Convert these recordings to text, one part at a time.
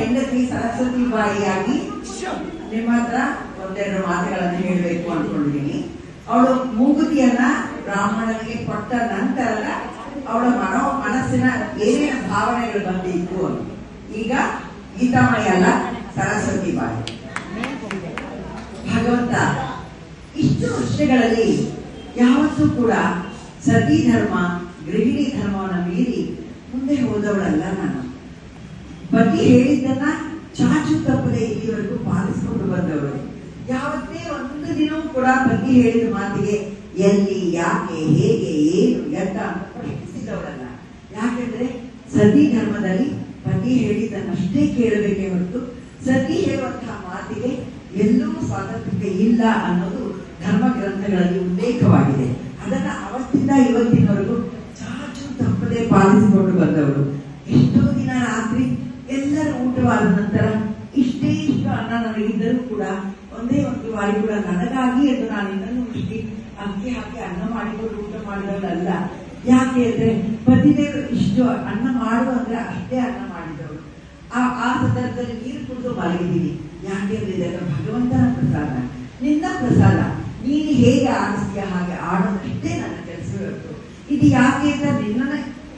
ಹೆಂಡತಿ ಸರಸ್ವತಿ ಬಾಯಿಯಾಗಿ ನಿಮ್ಮ ಹತ್ರ ಒಂದೆರಡು ಮಾತುಗಳನ್ನು ಹೇಳಬೇಕು ಅನ್ಕೊಂಡಿದ್ದೀನಿ. ಅವಳು ಮೂಗುತಿಯನ್ನ ಬ್ರಾಹ್ಮಣನಿಗೆ ಕೊಟ್ಟ ನಂತರ ಅವಳ ಮನಸ್ಸಿನ ಏನೇನು ಭಾವನೆಗಳು ಬಂದಿತ್ತು ಅಂತ. ಈಗ ಗೀತಾಮಣಿ ಅಲ್ಲ, ಸರಸ್ವತಿ ಬಾಯಿ. ಭಗವಂತ ಇಷ್ಟು ವರ್ಷಗಳಲ್ಲಿ ಯಾವತ್ತೂ ಕೂಡ ಸತಿ ಧರ್ಮ, ಗೃಹಿಣಿ ಧರ್ಮವನ್ನು ಮೀರಿ ಮುಂದೆ ಹೋದವಳಲ್ಲ ನಾನು. ಪತಿ ಹೇಳಿದ್ದನ್ನ ಚಾಚು ತಪ್ಪದೆ ಇಲ್ಲಿವರೆಗೂ ಪಾಲಿಸಿಕೊಂಡು ಬಂದವಳು. ಯಾವತ್ತೇ ಒಂದು ದಿನವೂ ಕೂಡ ಪತಿ ಹೇಳಿದ ಮಾತಿಗೆ ಎಲ್ಲಿ, ಯಾಕೆ, ಹೇಗೆ, ಏನು, ಎಂತ ಅಂತ ಪ್ರಶ್ನಿಸಿದವಳಲ್ಲ. ಯಾಕೆಂದ್ರೆ ಸತಿ ಧರ್ಮದಲ್ಲಿ ಪತಿ ಹೇಳಿದ್ದನ್ನಷ್ಟೇ ಕೇಳಬೇಕೇ ಹೊರತು ಸತಿ ಹೇಳುವಂತಹ ಮಾತಿಗೆ ಎಲ್ಲೂ ಸ್ವಾತಂತ್ರ್ಯ ಇಲ್ಲ ಅನ್ನೋದು ಧರ್ಮ ಗ್ರಂಥಗಳಲ್ಲಿ ಉಲ್ಲೇಖವಾಗಿದೆ. ಅದನ್ನ ಅವತ್ತಿಂದ ಇವತ್ತಿನವರೆಗೂ ಚಾಚು ತಪ್ಪದೆ ಪಾಲಿಸಿಕೊಂಡು ಬಂದವರು. ಎಷ್ಟೋ ದಿನ ರಾತ್ರಿ ಎಲ್ಲರ ಊಟವಾದ ನಂತರ ಇಷ್ಟೇ ಇಷ್ಟು ಅನ್ನ ನನಗಿದ್ದರೂ ಕೂಡ ಒಂದೇ ಒಂದು ಬಾರಿ ಕೂಡ ನನಗಾಗಿ ಎಂದು ನಾನು ಇನ್ನೊಂದು ಮುಷ್ಟಿ ಅಕ್ಕಿ ಹಾಕಿ ಅನ್ನ ಮಾಡಿಕೊಂಡು ಊಟ ಮಾಡಿದವಳಲ್ಲ. ಯಾಕೆ ಅಂದ್ರೆ ಪತಿದೇವರು ಇಷ್ಟು ಅನ್ನ ಮಾಡುವ ಅಂದ್ರೆ ಅಷ್ಟೇ ಅನ್ನ ಮಾಡಿದವಳು. ಆ ಸಂದರ್ಭದಲ್ಲಿ ನೀರು ಕುಡಿದು ಮಲಗಿದ್ದೀನಿ. ಯಾಕೆಂದ್ರೆ ಇದೆಲ್ಲ ಭಗವಂತನ ಪ್ರಸಾದ, ನಿನ್ನ ಪ್ರಸಾದ. ನೀನು ಹೇಗೆ ಆಡಿಸ್ತೀಯ ಹಾಗೆ ಆಡೋದಷ್ಟೇ ನನ್ನ ಕೆಲಸ ಇರುತ್ತೆ. ಇದು ಯಾಕೆ ಅಂತ ನಿನ್ನ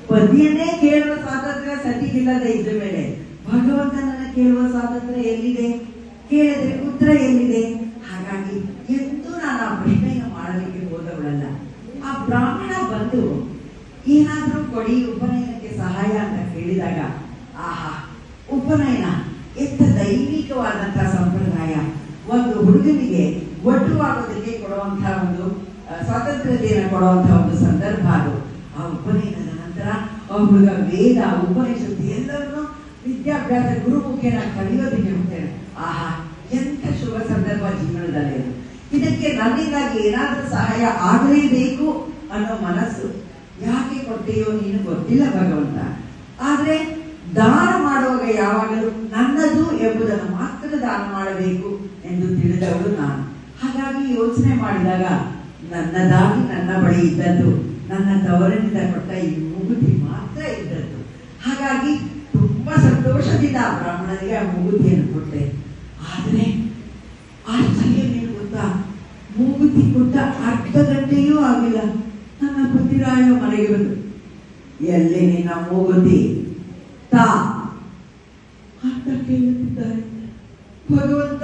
ಪತಿಯನ್ನೇ ಕೇಳುವ ಸ್ವಾತಂತ್ರ್ಯ ಸತಿಗಿಲ್ಲದೆ ಇದ್ದ ಮೇಲೆ ಭಗವಂತನನ್ನ ಕೇಳುವ ಸ್ವಾತಂತ್ರ್ಯ ಎಲ್ಲಿದೆ? ಕೇಳಿದ್ರೆ ಉತ್ತರ ಎಲ್ಲಿದೆ? ಹಾಗಾಗಿ ಎಂದೂ ನಾನು ಆ ಪ್ರಶ್ನೆಯನ್ನು ಮಾಡಲಿಕ್ಕೆ ಹೋದವಳಲ್ಲ. ಆ ಬ್ರಾಹ್ಮಣ ಬಂದು ಏನಾದ್ರೂ ಕೊಡಿ ಉಪನಯನಕ್ಕೆ ಸಹಾಯ ಅಂತ ಕೇಳಿದಾಗ, ಆಹಾ, ಉಪನಯನ ಎಂತ ದೈವಿಕವಾದಂತಹ ಸಂಪ್ರದಾಯ. ಒಂದು ಹುಡುಗನಿಗೆ ಒಟ್ಟುವಾಗೋದಕ್ಕೆ ಕೊಡುವಂತಹ ಒಂದು ಸ್ವಾತಂತ್ರ್ಯತೆಯನ್ನು ಕೊಡುವಂತಹ ಒಂದು ಸಂದರ್ಭ ಅದು. ಆ ಉಪನಯನದ ನಂತರ ಆ ಹುಡುಗ ವೇದ, ಉಪನಿಷತ್ತು ಎಲ್ಲರನ್ನೂ ವಿದ್ಯಾಭ್ಯಾಸ ಗುರುಮುಖೇನ ಕಲಿಯೋದಕ್ಕೆ ಹೋಗ್ತೇನೆ. ಆಹಾ, ಎಂತ ಶುಭ ಸಂದರ್ಭ ಜೀವನದಲ್ಲಿ. ಇದಕ್ಕೆ ನನ್ನಿಂದಾಗಿ ಏನಾದ್ರೂ ಸಹಾಯ ಆಗಲೇಬೇಕು ಅನ್ನೋ ಮನಸ್ಸು ಯಾಕೆ ಕೊಟ್ಟೆಯೋ ನೀನು ಗೊತ್ತಿಲ್ಲ ಭಗವಂತ. ಆದ್ರೆ ದಾನ ಮಾಡುವಾಗ ಯಾವಾಗಲೂ ನನ್ನದು ಎಂಬುದನ್ನು ಮಾತ್ರ ದಾನ ಮಾಡಬೇಕು ಎಂದು ತಿಳಿದವಳು ನಾನು. ಹಾಗಾಗಿ ಯೋಚನೆ ಮಾಡಿದಾಗ ನನ್ನದಾಗಿ ನನ್ನ ಬಳಿ ಇದ್ದದ್ದು ನನ್ನ ತವರಿನಿಂದ ಕೊಟ್ಟ ಈ ಮೂಗುತಿ ಮಾತ್ರ ಇದ್ದದ್ದು. ಹಾಗಾಗಿ ತುಂಬಾ ಸಂತೋಷದಿಂದ ಆ ಬ್ರಾಹ್ಮಣನಿಗೆ ಆ ಮೂಗುತಿಯನ್ನು ಕೊಟ್ಟೆ. ಆದ್ರೆ ಆಶ್ಚರ್ಯ ಏನು ಗೊತ್ತಾ? ಮೂಗುತಿ ಕೊಟ್ಟ ಅರ್ಧ ಗಂಟೆಯೂ ಆಗಿಲ್ಲ ನನ್ನ ಪತಿರಾಯ ಮನೆಗೆ ಬಂದು, ಎಲ್ಲಿ ನಿನ್ನ ಮೂಗುತಿ ತಾ ಅಂತ ಕೇಳುತ್ತಿದ್ದಾರೆ. ಭಗವಂತ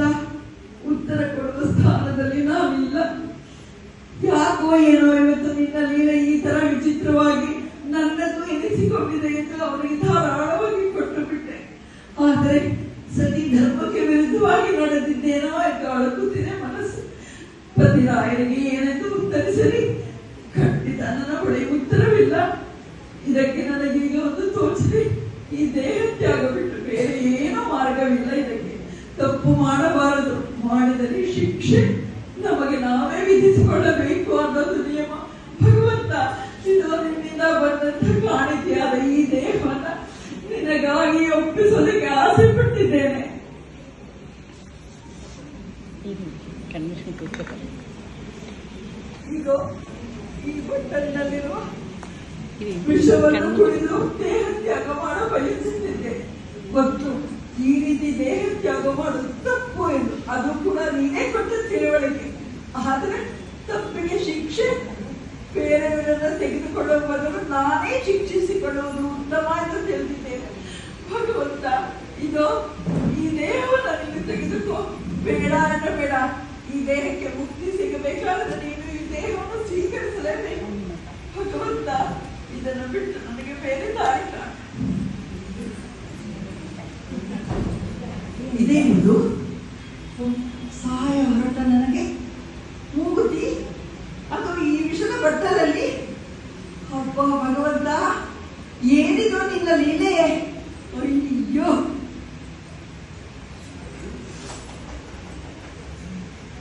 ಉತ್ತರ ಕೊಡುವ ಸ್ಥಾನದಲ್ಲಿ ನಾವಿಲ್ಲ. ಯಾಕೋ ಏನೋ ಇವತ್ತು ನಿನ್ನ ಲೀಲೆ ಈ ತರ ವಿಚಿತ್ರವಾಗಿ ನನ್ನನ್ನು ಎನಿಸಿಕೊಂಡಿದೆ ಎಂದು ಅವರಿಗೆ ಧಾರಾಳವಾಗಿ ಕೊಟ್ಟು ಬಿಟ್ಟೆ. ಆದರೆ ಸತಿ ಧರ್ಮಕ್ಕೆ ವಿರುದ್ಧವಾಗಿ ನಡೆದಿದ್ದೇನೋ ಎಂದು ಅಳುಕುತ್ತಿದೆ ಮನಸ್ಸು. ಪತಿರಾಯರಿಗೆ ಏನೆಂದು ಉತ್ತರಿಸಲಿ? ಖಂಡಿತ ನನ್ನ ಬಳಿ ಉತ್ತರವಿಲ್ಲ. ಇದಕ್ಕೆ ನನಗೀಗ ಒಂದು ತೋಚಿದೆ, ಈ ದೇಹ ತ್ಯಾಗ ಬಿಟ್ಟು ಬೇರೆ ಏನೋ ಮಾರ್ಗವಿಲ್ಲ. ಇದಕ್ಕೆ ತಪ್ಪು ಮಾಡಬಾರದು, ಮಾಡಿದರೆ ಶಿಕ್ಷೆ ನಮಗೆ ನಾವೇ ವಿಧಿಸಿಕೊಳ್ಳಬೇಕು ಅನ್ನೋದು ನಿಯಮ. ಭಗವಂತ, ಇದು ನಿನ್ನಿಂದ ಬಂದಂತ ಕಾಣಿಕೆಯಾದ ಈ ದೇಹವನ್ನ ನಿನಗಾಗಿ ಒಪ್ಪಿಸೋದಕ್ಕೆ ಆಸೆ ಪಟ್ಟಿದ್ದೇನೆ. ಈಗ ಈ ಬಟ್ಟಲಿನಲ್ಲಿರುವ ವಿಷವನ್ನು ಕುಡಿದು ದೇಹ ತ್ಯಾಗ ಮಾಡ ಬಯಸುತ್ತಿದ್ದೆ. ಗೊತ್ತು ಈ ರೀತಿ ದೇಹ ತ್ಯಾಗ ಮಾಡುವುದು ತಪ್ಪು ಎಂದು, ಅದು ಕೂಡ ನೀನೇ ಕೊಟ್ಟ ತಿಳುವಳಿಕೆ. ಆದ್ರೆ ತಪ್ಪಿಗೆ ಶಿಕ್ಷೆ ಬೇರೆಯವರನ್ನ ತೆಗೆದುಕೊಳ್ಳುವ ಬದಲು ನಾನೇ ಶಿಕ್ಷಿಸಿಕೊಳ್ಳುವುದು ಉತ್ತಮ ಎಂದು ತಿಳಿದಿದ್ದೇನೆ. ಭಗವಂತ, ಇದು ಈ ದೇಹವನ್ನು ನೀನು ತೆಗೆದುಕೋ, ಬೇಡ ಅಂದ್ರೆ ಬೇಡ. ಈ ದೇಹಕ್ಕೆ ಮುಕ್ತಿ ಸಿಗಬೇಕಾದ್ರೆ ನೀನು ಈ ದೇಹವನ್ನು ಸ್ವೀಕರಿಸಲೇಬೇಕು. ಭಗವಂತ, ಇದನ್ನು ಬಿಟ್ಟು ನನಗೆ ಬೇರೆ ದಾರಿ ಕಾಣ. ಇದೇನು ಸಹಾಯ ಹೊರಟ ನನಗೆ ಮೂಗುತಿ, ಅದು ಈ ವಿಷದ ಬಟ್ಟಲಲ್ಲಿ. ಅಪ್ಪ ಭಗವಂತ, ಏನಿದು ನಿನ್ನ ಲೀಲೆ? ಅಯ್ಯೋ,